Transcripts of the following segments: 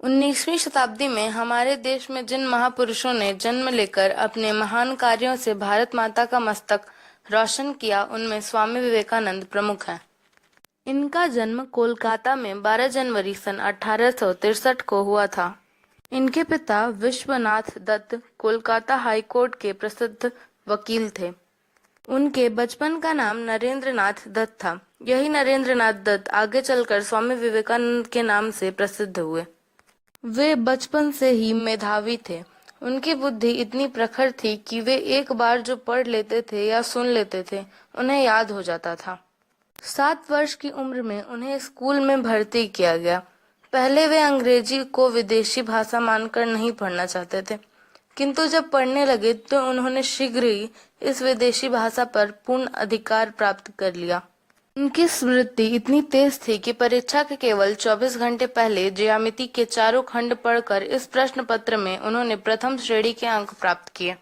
19वीं शताब्दी में हमारे देश में जिन महापुरुषों ने जन्म लेकर अपने महान कार्यों से भारत माता का मस्तक रोशन किया, उनमें स्वामी विवेकानंद प्रमुख हैं। इनका जन्म कोलकाता में 12 जनवरी सन 1863 को हुआ था। इनके पिता विश्वनाथ दत्त कोलकाता हाई कोर्ट के प्रसिद्ध वकील थे। उनके बचपन का नाम नरेंद्र नाथ दत्त था। यही नरेंद्र नाथ दत्त आगे चलकर स्वामी विवेकानंद के नाम से प्रसिद्ध हुए। वे बचपन से ही मेधावी थे। उनकी बुद्धि इतनी प्रखर थी कि वे एक बार जो पढ़ लेते थे या सुन लेते थे, उन्हें याद हो जाता था। 7 वर्ष की उम्र में उन्हें स्कूल में भर्ती किया गया। पहले वे अंग्रेजी को विदेशी भाषा मानकर नहीं पढ़ना चाहते थे, किंतु जब पढ़ने लगे तो उन्होंने शीघ्र ही इस विदेशी भाषा पर पूर्ण अधिकार प्राप्त कर लिया। उनकी स्मृति इतनी तेज थी कि परीक्षा के केवल 24 घंटे पहले ज्यामिति के चारों खंड पढ़कर इस प्रश्न पत्र में उन्होंने प्रथम श्रेणी के अंक प्राप्त किए।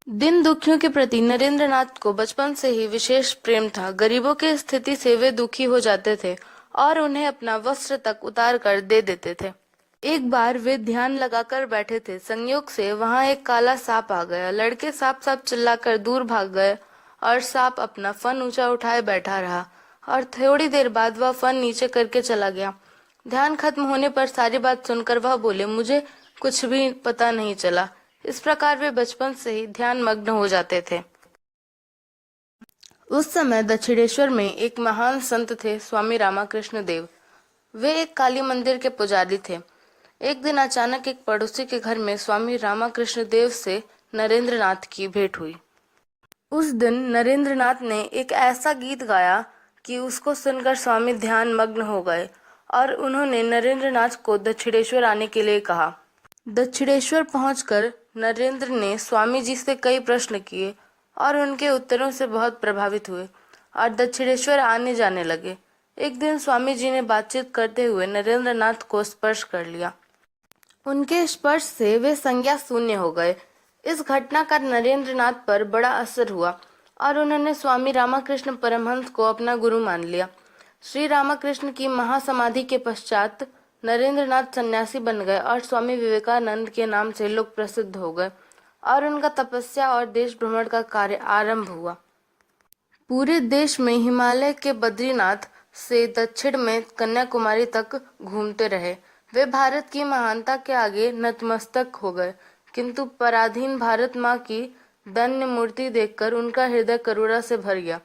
दिन दुखियों के प्रति नरेंद्र नाथ को बचपन से ही विशेष प्रेम था। गरीबों की स्थिति से वे दुखी हो जाते थे और उन्हें अपना वस्त्र तक उतार कर दे देते थे। एक बार वे ध्यान लगाकर बैठे थे। संयोग से वहां एक काला सांप आ गया। लड़के सांप सांप चिल्लाकर दूर भाग गए और सांप अपना फन ऊंचा उठाए बैठा रहा और थोड़ी देर बाद वह फन नीचे करके चला गया। ध्यान खत्म होने पर सारी बात सुनकर वह बोले, मुझे कुछ भी पता नहीं चला। इस प्रकार वे बचपन से ही ध्यान मग्न हो जाते थे। उस समय दक्षिणेश्वर में एक महान संत थे, स्वामी रामकृष्ण देव। वे एक काली मंदिर के पुजारी थे। एक दिन अचानक एक पड़ोसी के घर में स्वामी रामकृष्ण देव से नरेंद्र नाथ की भेंट हुई। उस दिन नरेंद्र नाथ ने एक ऐसा गीत गाया कि उसको सुनकर स्वामी ध्यान मग्न हो गए और उन्होंने नरेंद्र नाथ को दक्षिणेश्वर आने के लिए कहा। दक्षिणेश्वर पहुंचकर नरेंद्र ने स्वामी जी से कई प्रश्न किए और उनके उत्तरों से बहुत प्रभावित हुए और दक्षिणेश्वर आने जाने लगे। एक दिन स्वामी जी ने बातचीत करते हुए नरेंद्र नाथ को स्पर्श कर लिया। उनके स्पर्श से वे संज्ञा शून्य हो गए। इस घटना का नरेंद्र नाथ पर बड़ा असर हुआ और उन्होंने स्वामी रामकृष्ण परमहंस को अपना गुरु मान लिया। श्री रामकृष्ण की महासमाधि के पश्चात नरेंद्र नाथ सन्यासी बन गए और स्वामी विवेकानंद के नाम से लोग प्रसिद्ध हो गए और उनका तपस्या और देश भ्रमण का कार्य आरंभ हुआ। पूरे देश में हिमालय के बद्रीनाथ से दक्षिण में कन्याकुमारी तक घूमते रहे। वे भारत की महानता के आगे नतमस्तक हो गए, किंतु पराधीन भारत माँ की दन्य मूर्ति देखकर उनका हृदय करुणा से भर गया।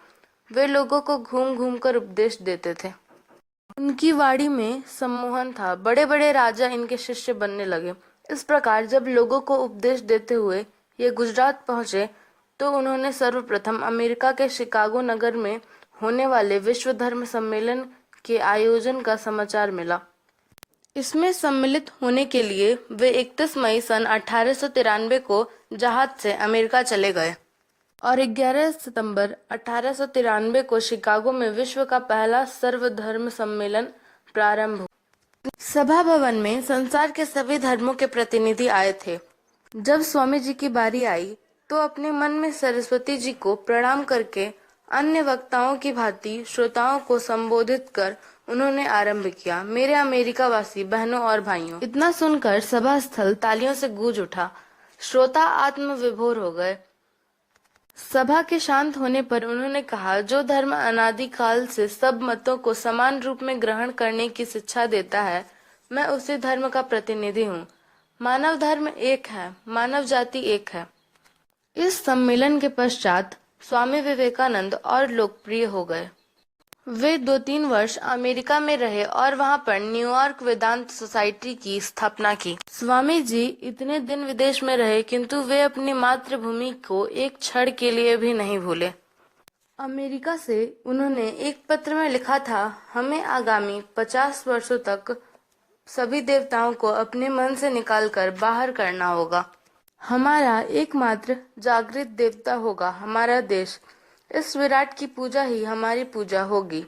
वे लोगों को घूम घूम कर उपदेश देते थे। उनकी वाणी में सम्मोहन था। बड़े बड़े राजा इनके शिष्य बनने लगे। इस प्रकार जब लोगों को उपदेश देते हुए ये गुजरात पहुंचे तो उन्होंने सर्वप्रथम अमेरिका के शिकागो नगर में होने वाले विश्व धर्म सम्मेलन के आयोजन का समाचार मिला। इसमें सम्मिलित होने के लिए वे 31 मई सन 1893 को जहाज से अमेरिका चले गए और 11 सितंबर 1893 को शिकागो में विश्व का पहला सर्वधर्म सम्मेलन प्रारंभ हुआ। सभा भवन में संसार के सभी धर्मों के प्रतिनिधि आए थे। जब स्वामी जी की बारी आई तो अपने मन में सरस्वती जी को प्रणाम करके अन्य वक्ताओं की भांति श्रोताओं को संबोधित कर उन्होंने आरंभ किया। मेरे अमेरिका वासी बहनों और भाइयों। इतना सुनकर सभा स्थल तालियों से गूंज उठा। श्रोता आत्म विभोर हो गए। सभा के शांत होने पर उन्होंने कहा, जो धर्म अनादिकाल से सब मतों को समान रूप में ग्रहण करने की शिक्षा देता है, मैं उसी धर्म का प्रतिनिधि हूँ। मानव धर्म एक है, मानव जाति एक है। इस सम्मेलन के पश्चात स्वामी विवेकानंद और लोकप्रिय हो गए। वे 2-3 वर्ष अमेरिका में रहे और वहां पर न्यूयॉर्क वेदांत सोसाइटी की स्थापना की। स्वामी जी इतने दिन विदेश में रहे, किंतु वे अपनी मातृभूमि को एक क्षण के लिए भी नहीं भूले। अमेरिका से उन्होंने एक पत्र में लिखा था, हमें आगामी 50 वर्षों तक सभी देवताओं को अपने मन से निकालकर बाहर करना होगा। हमारा एकमात्र जागृत देवता होगा हमारा देश। इस विराट की पूजा ही हमारी पूजा होगी।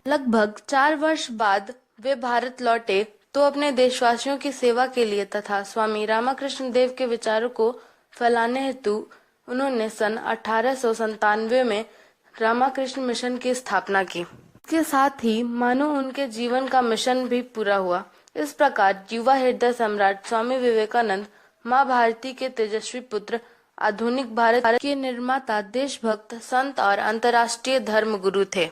लगभग 4 वर्ष बाद वे भारत लौटे तो अपने देशवासियों की सेवा के लिए तथा स्वामी रामकृष्ण देव के विचारों को फैलाने हेतु उन्होंने सन 1897 में रामकृष्ण मिशन की स्थापना की। इसके साथ ही मानो उनके जीवन का मिशन भी पूरा हुआ। इस प्रकार युवा हृदय सम्राट स्वामी विवेकानंद माँ भारती के तेजस्वी पुत्र, आधुनिक भारत के निर्माता, देशभक्त, संत और अंतर्राष्ट्रीय धर्म गुरु थे।